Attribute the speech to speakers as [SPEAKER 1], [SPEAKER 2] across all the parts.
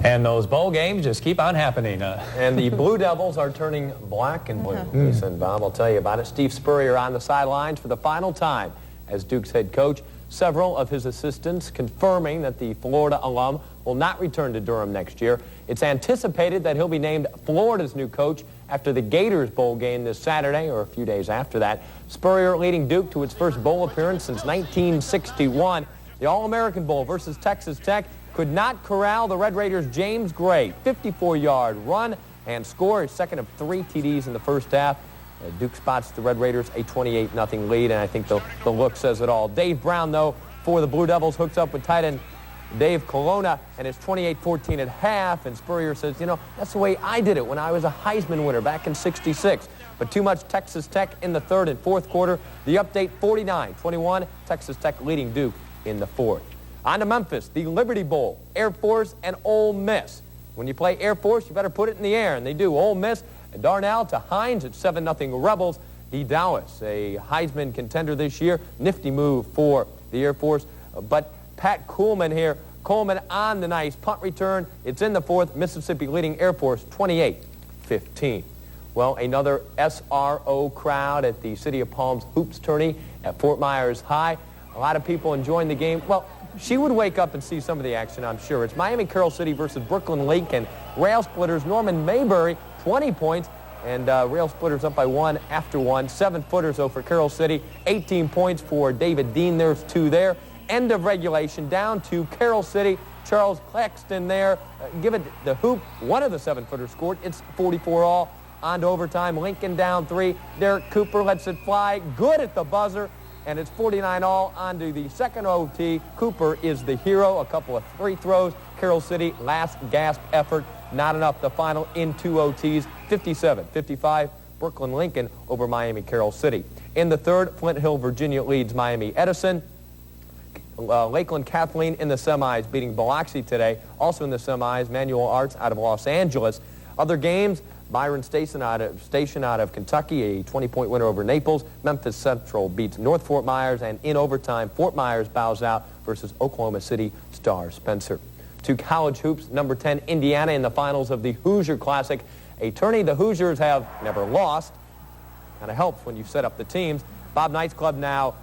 [SPEAKER 1] And those bowl games just keep on happening.
[SPEAKER 2] And the Blue Devils are turning black and blue. Lisa and Bob will tell you about it. Steve Spurrier on the sidelines for the final time as Duke's head coach. Several of his assistants confirming that the Florida alum will not return to Durham next year. It's anticipated that he'll be named Florida's new coach after the Gators bowl game this Saturday, or a few days after that. Spurrier leading Duke to its first bowl appearance since 1961. The All-American Bowl versus Texas Tech could not corral the Red Raiders' James Gray. 54-yard run and score, his second of 3 TDs in the first half. Duke spots the Red Raiders a 28-0 lead, and I think the look says it all. Dave Brown, though, for the Blue Devils, hooks up with tight end Dave Colonna, and it's 28-14 at half, and Spurrier says, you know, that's the way I did it when I was a Heisman winner back in '66. But too much Texas Tech in the third and fourth quarter. The update, 49-21, Texas Tech leading Duke in the fourth. On to Memphis, the Liberty Bowl, Air Force and Ole Miss. When you play Air Force, you better put it in the air, and they do. Ole Miss, Darnell to Hines at 7-0 Rebels. D. Dallas, a Heisman contender this year. Nifty move for the Air Force. But Pat Coleman here. Coleman on the nice punt return. It's in the fourth. Mississippi leading Air Force 28-15. Well, another SRO crowd at the City of Palms Hoops tourney at Fort Myers High. A lot of people enjoying the game. Well, she would wake up and see some of the action, I'm sure. It's Miami Carroll City versus Brooklyn Lincoln. Rail Splitters, Norman Mayberry, 20 points. And Rail Splitters up by 1 after 1. 7-footers, though, for Carroll City. 18 points for David Dean. There's 2 there. End of regulation, down to Carroll City. Charles Claxton there. Give it the hoop. One of the 7-footers scored. It's 44 all. On to overtime. Lincoln down 3. Derek Cooper lets it fly. Good at the buzzer. And it's 49 all. On to the second OT. Cooper is the hero. A couple of free throws. Carroll City, last gasp effort. Not enough. The final in 2 OTs. 57-55. Brooklyn Lincoln over Miami Carroll City. In the third, Flint Hill, Virginia leads Miami Edison. Lakeland Kathleen in the semis, beating Biloxi today. Also in the semis, Manual Arts out of Los Angeles. Other games, Byron Station out of Kentucky, a 20-point winner over Naples. Memphis Central beats North Fort Myers, and in overtime, Fort Myers bows out versus Oklahoma City Star Spencer. To college hoops, number 10, Indiana in the finals of the Hoosier Classic, a tourney the Hoosiers have never lost. Kind of helps when you set up the teams. Bob Knight's club now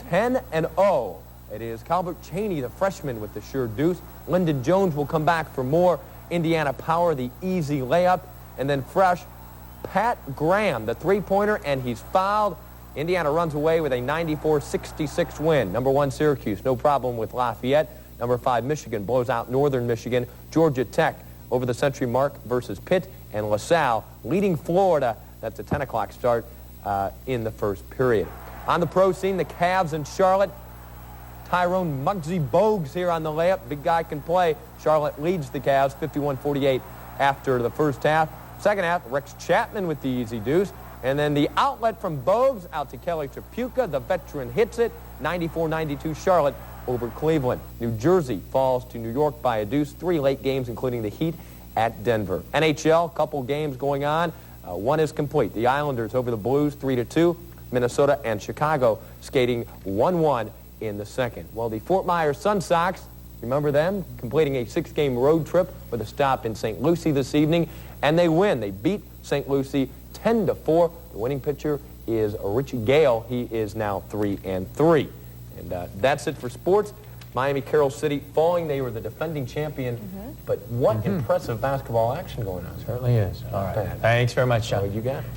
[SPEAKER 2] 10-0. It is Calvert Chaney, the freshman, with the sure deuce. Lyndon Jones will come back for more Indiana power, the easy layup. And then fresh, Pat Graham, the three-pointer, and he's fouled. Indiana runs away with a 94-66 win. Number 1, Syracuse, no problem with Lafayette. Number 5, Michigan blows out Northern Michigan. Georgia Tech over the century mark versus Pitt. And LaSalle leading Florida. That's a 10 o'clock start in the first period. On the pro scene, the Cavs in Charlotte. Tyrone Muggsy Bogues here on the layup. Big guy can play. Charlotte leads the Cavs 51-48 after the first half. Second half, Rex Chapman with the easy deuce. And then the outlet from Bogues out to Kelly Tripucka. The veteran hits it. 94-92 Charlotte over Cleveland. New Jersey falls to New York by a deuce. 3 late games, including the Heat at Denver. NHL, couple games going on. One is complete. The Islanders over the Blues 3-2. Minnesota and Chicago skating 1-1 in the second. Well, the Fort Myers Sun Sox, remember them, completing a 6-game road trip with a stop in St. Lucie this evening, and they win. They beat St. Lucie 10-4. The winning pitcher is Richie Gale. He is now 3-3. And that's it for sports. Miami Carroll City falling. They were the defending champion. But what impressive basketball action going on.
[SPEAKER 1] Certainly is. All right. Thanks very much, John.
[SPEAKER 2] You got it.